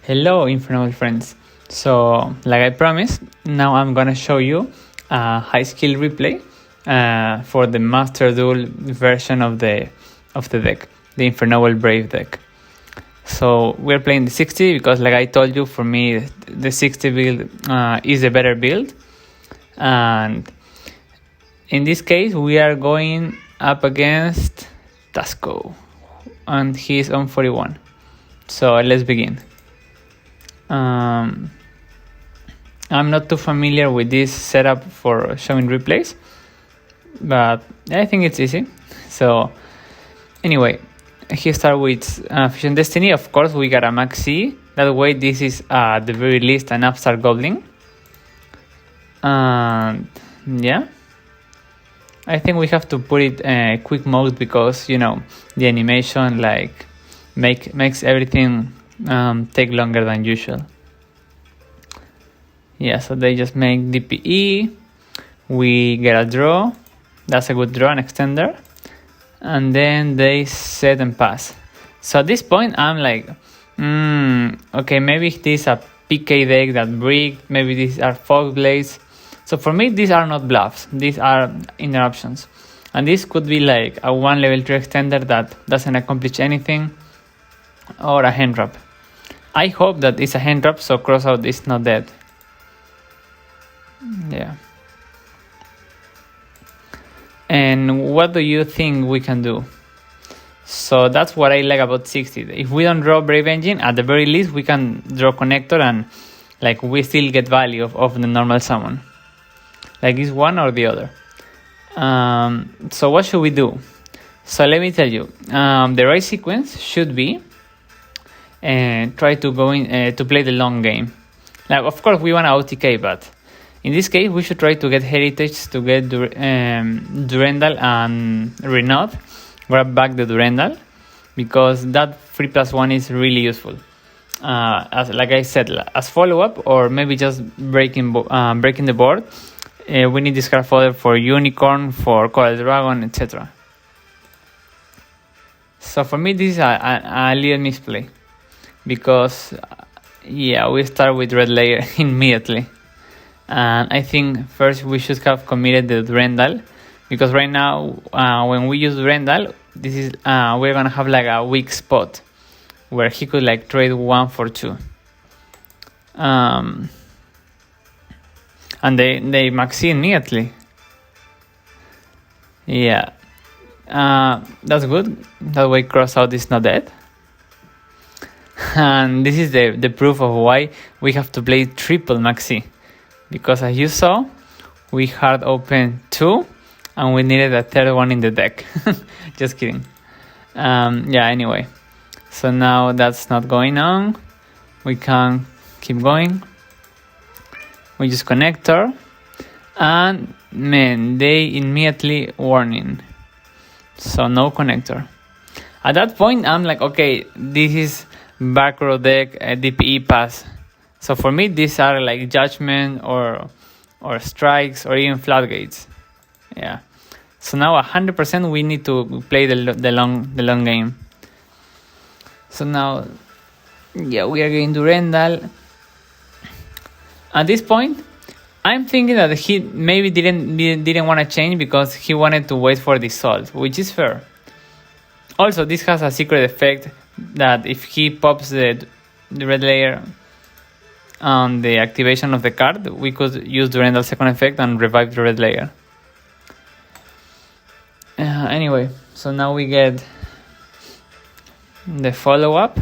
Hello, Infernal friends. So, like I promised, now I'm gonna show you a high skill replay for the Master Duel version of the deck, the Infernobble Brave deck. So we're playing the 60 because, like I told you, for me the 60 build is a better build, and in this case we are going up against Tasco, and he's on 41. So let's begin. I'm not too familiar with this setup for showing replays, but I think it's easy. So anyway, he starts with Fusion Destiny. Of course, we got a Maxi. That way, this is at the very least an Upstart Goblin. And yeah, I think we have to put it quick mode because, you know, the animation like makes everything take longer than usual. Yeah, so they just make DPE. We get a draw. That's a good draw, an extender. And then they set and pass. So at this point, I'm like, okay, maybe this is a PK deck that bricked. Maybe these are Fog Blades. So for me, these are not bluffs. These are interruptions. And this could be like a 1 level 3 extender that doesn't accomplish anything, or a hand trap. I hope that it's a hand trap, so crossout is not dead. Yeah. And what do you think we can do? So that's what I like about 60. If we don't draw Brave Engine, at the very least we can draw Connector and like we still get value of the normal summon. Like it's one or the other. So what should we do? So let me tell you, the right sequence should be try to go in to play the long game. Like of course we want to OTK, but in this case we should try to get Heritage to get Durandal and Renaud. Grab back the Durandal because that 3+1 is really useful. As like I said, as follow up or maybe just breaking the board. We need this card fodder for Unicorn, for Coral Dragon, etc. So for me this is a little misplay because yeah, we start with red layer immediately, and I think first we should have committed the Durandal because right now when we use Durandal, this is we're gonna have like a weak spot where he could like trade 1 for 2. And they maxi immediately. Yeah, that's good. That way crossout is not dead. And this is the proof of why we have to play triple maxi. Because as you saw, we hard opened 2 and we needed a third one in the deck. Just kidding. Yeah, anyway. So now that's not going on. We can keep going. We use Connector. And man, they immediately warning. So no Connector. At that point, I'm like, okay, this is back row deck, DPE pass. So for me, these are like Judgment or Strikes or even Floodgates. Yeah. So now 100% we need to play the long game. So now, yeah, we are going to Durandal. At this point, I'm thinking that he maybe didn't want to change because he wanted to wait for the Salt, which is fair. Also, this has a secret effect that if he pops the red layer on the activation of the card, we could use Durandal's second effect and revive the red layer. Anyway, so now we get the follow-up.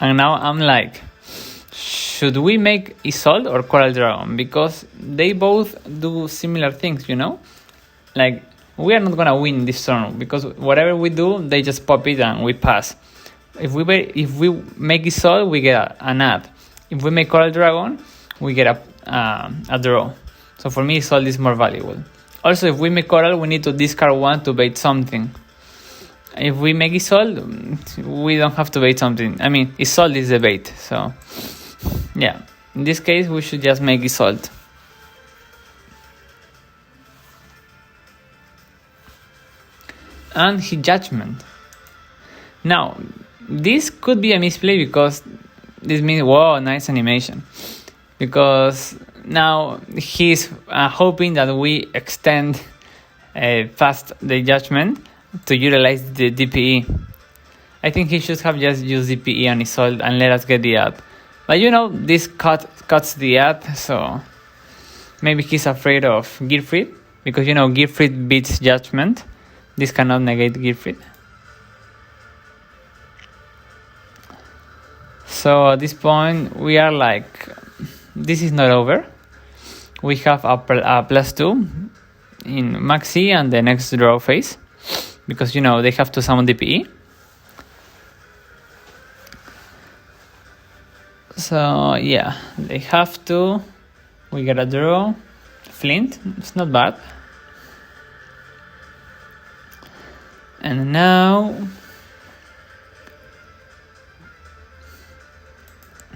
And now I'm like, should we make Isolde or Coral Dragon? Because they both do similar things, you know? Like, we are not gonna win this turn because whatever we do, they just pop it and we pass. If we make Isolde, we get an ad. If we make Coral Dragon, we get a draw. So for me, Isolde is more valuable. Also, if we make Coral, we need to discard 1 to bait something. If we make Isolde, we don't have to bait something. I mean, Isolde is the bait, so yeah. In this case, we should just make Isolde. And he Judgment. Now, this could be a misplay because this means, whoa, nice animation. Because now he's hoping that we extend past the judgment to utilize the DPE. I think he should have just used DPE and Isolde and let us get the ad. But this cuts the ad, so maybe he's afraid of Gearfried, because Gearfried beats judgment. This cannot negate Gearfried. So at this point we are like, this is not over. We have a +2 in Maxi and the next draw phase, because they have to summon DPE. So yeah, they have to. We get a draw. Flint, it's not bad. And now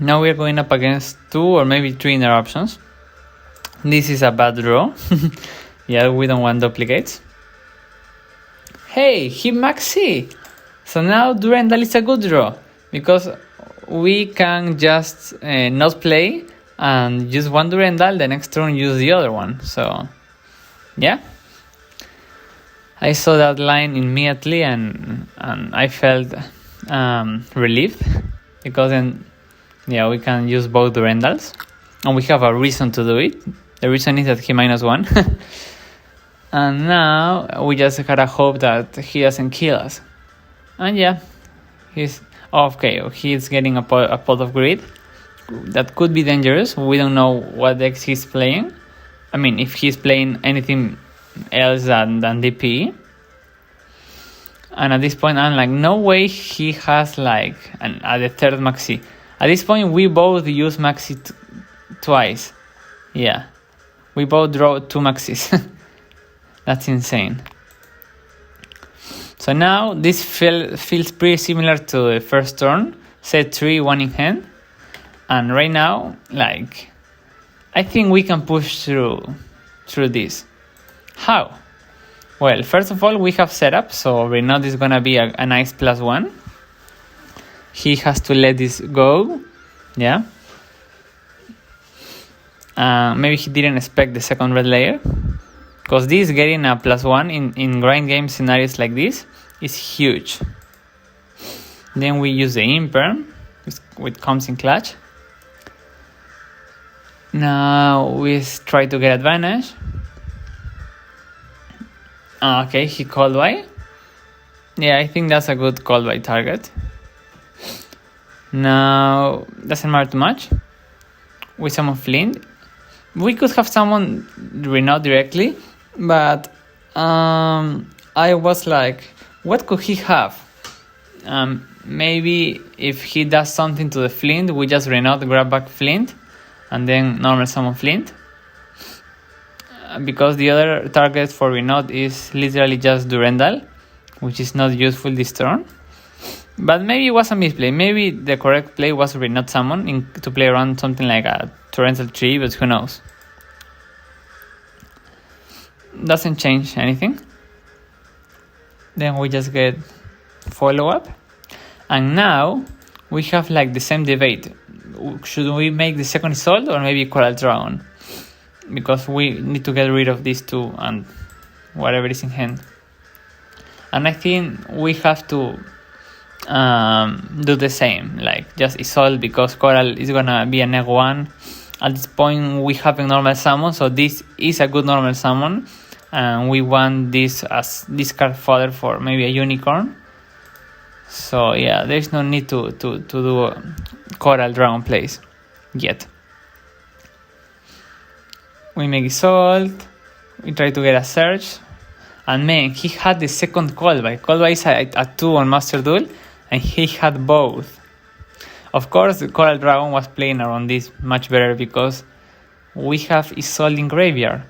we're going up against 2 or maybe 3 interruptions. This is a bad draw. Yeah, we don't want duplicates. Hey, he Maxi! So now Durandal is a good draw, because we can just not play and use one Durandal, the next turn use the other one. So yeah, I saw that line immediately and I felt relieved, because then we can use both Durandals and we have a reason to do it. The reason is that he -1. And now we just gotta hope that he doesn't kill us. And yeah, he's okay. He's getting a pot of greed. That could be dangerous. We don't know what decks he's playing. I mean, if he's playing anything else than DPE. And at this point, I'm like, no way he has like the third Maxi. At this point, we both use Maxi twice. Yeah, we both draw 2 Maxis. That's insane. So now this feels pretty similar to the first turn. Set 3, 1 in hand. And right now, like, I think we can push through this. How? Well, first of all, we have setup, so Renaud is gonna be a nice +1. He has to let this go. Yeah. Maybe he didn't expect the second red layer, because this getting a +1 in grind game scenarios like this is huge. Then we use the Imperm, which comes in clutch. Now we try to get advantage. Okay, he called by. Yeah, I think that's a good call by target. Now, doesn't matter too much. We summon Flint. We could have summoned Renaud directly, but I was like, what could he have? Maybe if he does something to the Flint, we just Renaud, grab back Flint, and then normal summon Flint. Because the other target for Renaud is literally just Durandal, which is not useful this turn. But maybe it was a misplay. Maybe the correct play was Renaud summon to play around something like a Torrential Tree, but who knows. Doesn't change anything. Then we just get follow-up. And now we have like the same debate. Should we make the second Isolde or maybe Coral Dragon? Because we need to get rid of these 2 and whatever is in hand. And I think we have to do the same, like just Isolde, because Coral is gonna be a -1. At this point we have a normal summon, so this is a good normal summon, and we want this as discard fodder for maybe a unicorn. So yeah, there's no need to do Coral Dragon plays yet. We make Isolde, we try to get a search, and man, he had the second Callby. Callby is a 2 on Master Duel, and he had both. Of course, the Coral Dragon was playing around this much better because we have Isolde in graveyard,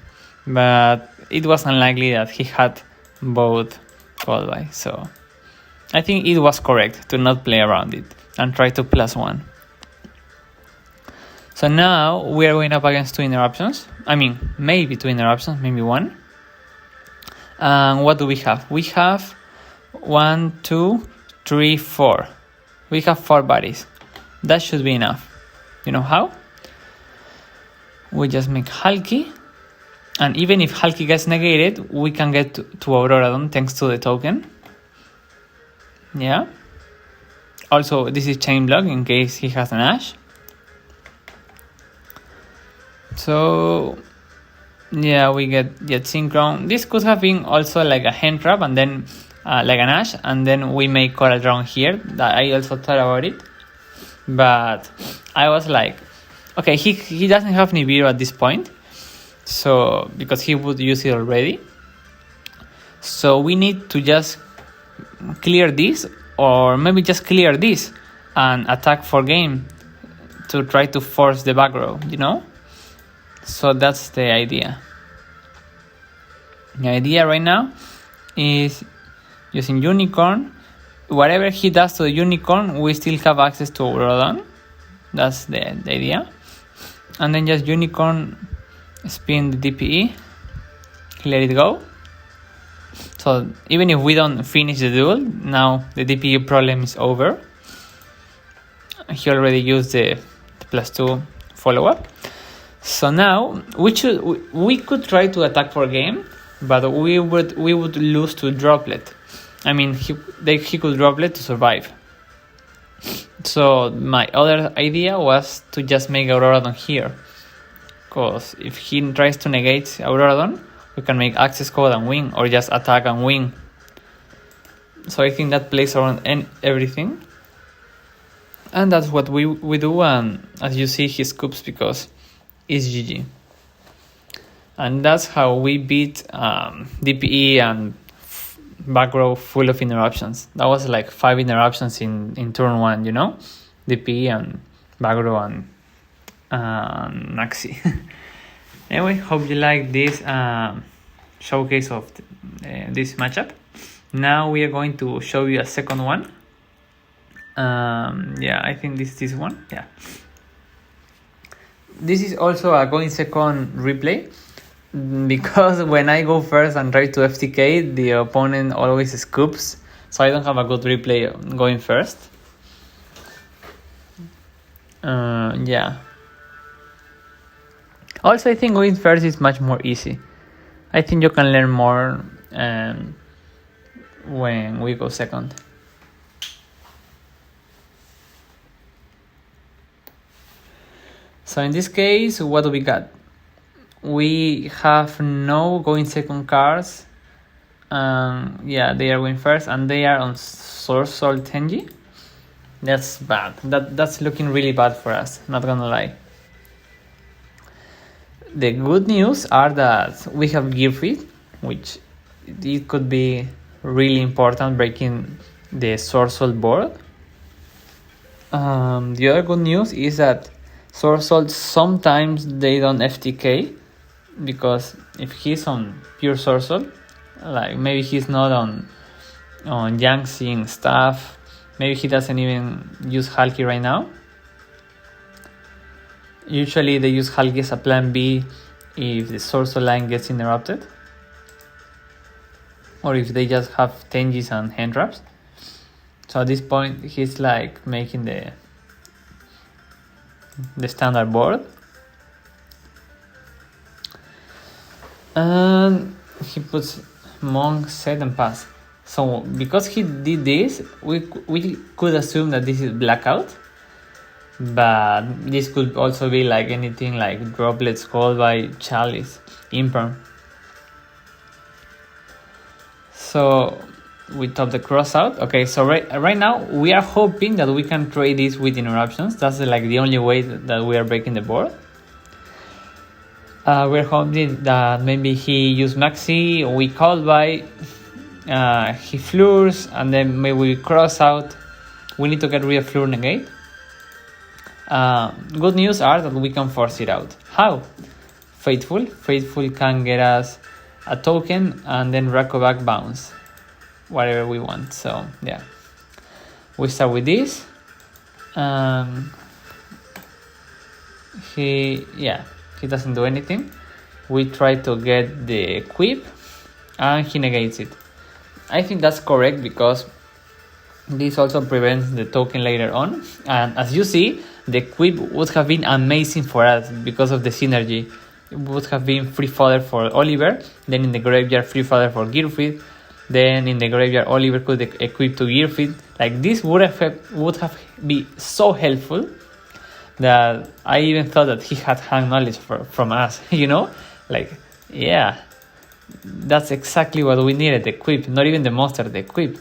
but it was unlikely that he had both Callby. So I think it was correct to not play around it and try to +1. So now we are going up against 2 interruptions. I mean, maybe 2 interruptions, maybe 1. And what do we have? We have 1, 2, 3, 4. we have 4 bodies. That should be enough. You know how? We just make Halki, and even if Halki gets negated, we can get to Auroradon thanks to the token. Yeah. Also, this is chain block in case he has an Ash. So, yeah, we get Synchron. This could have been also like a hand trap and then like an Ash, and then we make Coral Dragon here. That I also thought about it, but I was like, okay, he doesn't have Nibiru at this point, so because he would use it already. So we need to just clear this, or maybe just clear this and attack for game to try to force the back row, you know? So that's the idea. The idea right now is using Unicorn. Whatever he does to the Unicorn, we still have access to Auroradon. That's the idea. And then just Unicorn, spin the DPE, let it go. So even if we don't finish the duel, now the DPE problem is over. He already used the +2 follow-up. So now we could try to attack for game, but we would lose to Droplet. I mean, he could Droplet to survive. So my other idea was to just make Auroradon here, because if he tries to negate Auroradon, we can make access code and win, or just attack and win. So I think that plays around everything, and that's what we do. And as you see, he scoops because it's GG, and that's how we beat DPE and back row full of interruptions. That was like 5 interruptions in turn 1, you know, DPE and back row and Maxi. Anyway, hope you like this showcase of this matchup. Now we are going to show you a second one. Yeah, I think this one. Yeah, this is also a going second replay, because when I go first and try to FTK, the opponent always scoops, so I don't have a good replay going first. Yeah. Also, I think going first is much more easy. I think you can learn more when we go second. So in this case, what do we got? We have no going second cards. Yeah, they are going first, and they are on Source Soul Tenji. That's bad. That's looking really bad for us, not gonna lie. The good news are that we have Gearfeed, which it could be really important breaking the Source Soul board. The other good news is that Source Soul sometimes they don't FTK, because if he's on pure Source Soul, like maybe he's not on Yangtze stuff, maybe he doesn't even use Halki right now. Usually they use Halki as a plan B if the Source Soul line gets interrupted, or if they just have Tenjis and hand traps. So at this point he's like making the standard board, and he puts Monk, Set and Pass. So because he did this, we could assume that this is Blackout, but this could also be like anything like Droplets, Called by Chalice, Imperm. So we top the cross out. Okay, so right now we are hoping that we can trade this with interruptions. That's like the only way that we are breaking the board. We're hoping that maybe he used Maxi, we call by, he floors, and then maybe we cross out. We need to get rid of floor negate. Good news are that we can force it out. How? Faithful can get us a token and then Rako back bounce, whatever we want. So yeah, we start with this. He doesn't do anything. We try to get the equip and he negates it. I think that's correct, because This also prevents the token later on. And as you see, the equip would have been amazing for us because of the synergy. It would have been free fodder for Oliver, then in the graveyard free fodder for Gearfried, then in the graveyard Oliver could equip to Gearfried. Like this would have been so helpful that I even thought that he had hang knowledge from us, you know? Like, yeah, that's exactly what we needed, the equip, not even the monster, the equip.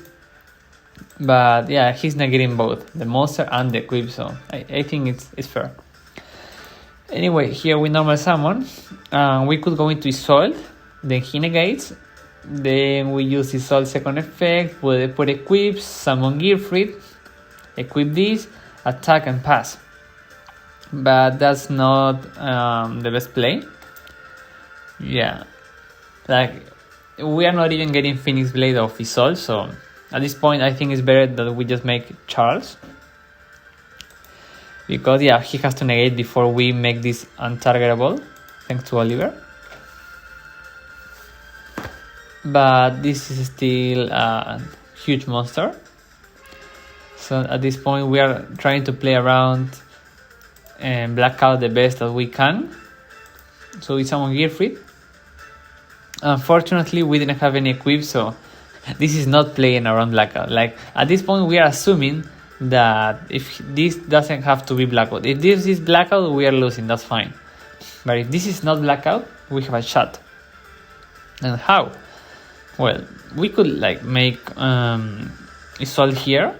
But yeah, he's not getting both, the monster and the equip, so I think it's fair. Anyway, here we normal summon, we could go into Isolde, then he negates, then we use Isolde second effect, put equips, summon Gearfried, equip this, attack and pass. But that's not the best play. Yeah, like we are not even getting Phoenix Blade of Isolde, so at this point I think it's better that we just make Charles. Because yeah, he has to negate before we make this untargetable, thanks to Oliver. But this is still a huge monster. So at this point we are trying to play around and black out the best that we can. So we summon Gearfried. Unfortunately, we didn't have any equip, so this is not playing around blackout. Like at this point, we are assuming that if this doesn't have to be blackout, if this is blackout, we are losing. That's fine. But if this is not blackout, we have a shot. And how? Well, we could like make Isolde here,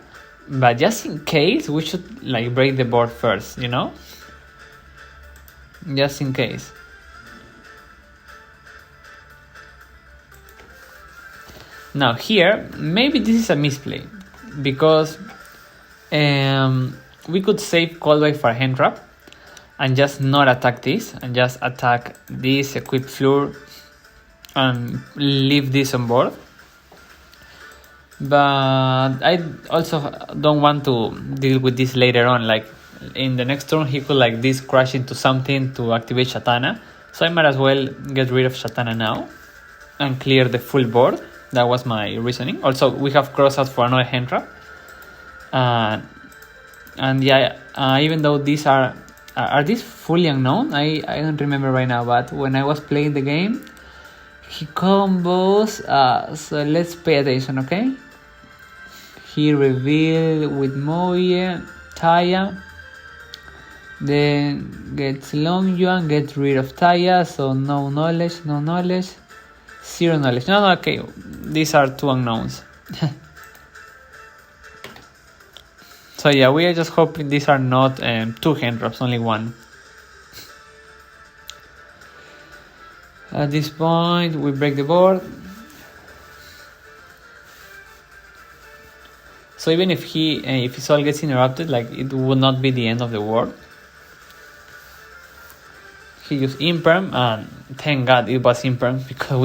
but just in case, we should like break the board first. You know, just in case. Now here, maybe this is a misplay, because we could save Coldway for a hand trap, and just not attack this, and just attack this, equip Fleur, and leave this on board. But I also don't want to deal with this later on, like in the next turn he could like this crash into something to activate Shatana, so I might as well get rid of Shatana now, and clear the full board. That was my reasoning. Also, we have cross out for another hand trap. And yeah, even though these are these fully unknown? I don't remember right now, but when I was playing the game, he combos, so let's pay attention, okay? He reveal with Moye, Taya, then gets Long Yuan, gets rid of Taya, so no knowledge, zero knowledge. No, okay, these are two unknowns. So yeah, we are just hoping these are not two hand drops, only one. At this point, we break the board. So even if his all gets interrupted, like it would not be the end of the world. He used imperm, and thank God it was imperm, because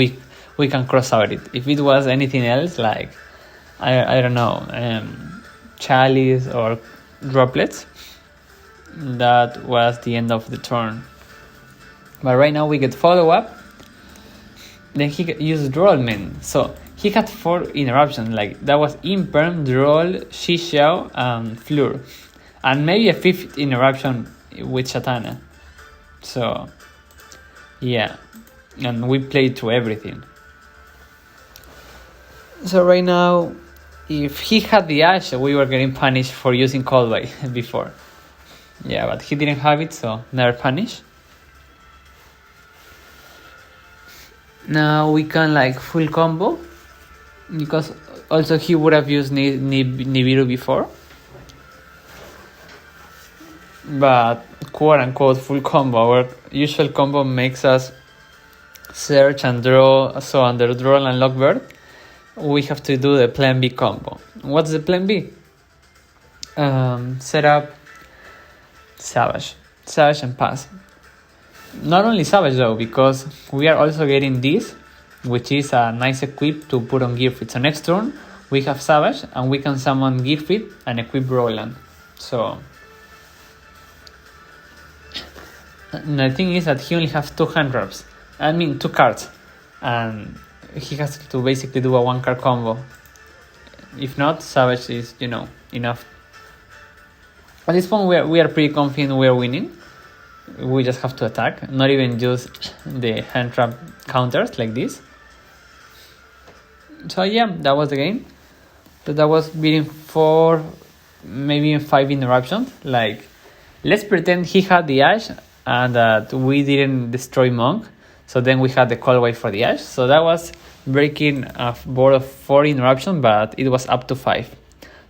we can cross out it. If it was anything else, like I don't know, chalice or droplets, that was the end of the turn. But right now we get follow up. Then he used Drollman, so he had 4 interruptions. Like that was imperm, Droll, Xixiao, and Fleur, and maybe a 5th interruption with Shatana. So yeah, and we played through everything. So right now, if he had the Ash, we were getting punished for using Coldway before. Yeah, but he didn't have it, so never punished. Now we can like full combo, because also he would have used Nibiru before. But quote unquote full combo, our usual combo makes us search and draw. So under draw and Lockbird, we have to do the plan B combo. What's the plan B? Set up Savage and pass. Not only Savage though, because we are also getting this, which is a nice equip to put on Gearfried. So next turn we have Savage and we can summon Gearfried and equip Roland. So the thing is that he only has 2 hand drops. I mean 2 cards, and he has to basically do a 1 card combo. If not, Savage is, you know, enough. At this point, we are pretty confident we are winning. We just have to attack, not even use the hand trap counters like this. So yeah, that was the game. So that was beating 4, maybe 5 interruptions. Like, let's pretend he had the Ash and that we didn't destroy Monk. So then we had the call wave for the Ash. So that was breaking a board of 4 interruptions, but it was up to 5.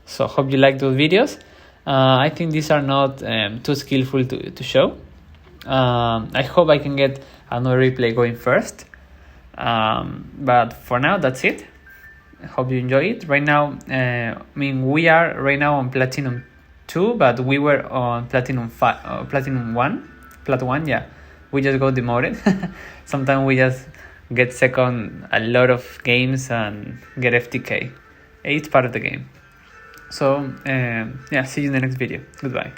So hope you like those videos. I think these are not too skillful to show. I hope I can get another replay going first. But for now, that's it. I hope you enjoy it. Right now, we are right now on Platinum 2, but we were on Platinum 5, Platinum 1, Plat 1, yeah. We just got demoted. Sometimes we just get second a lot of games and get FTK. It's part of the game. So, yeah, see you in the next video. Goodbye.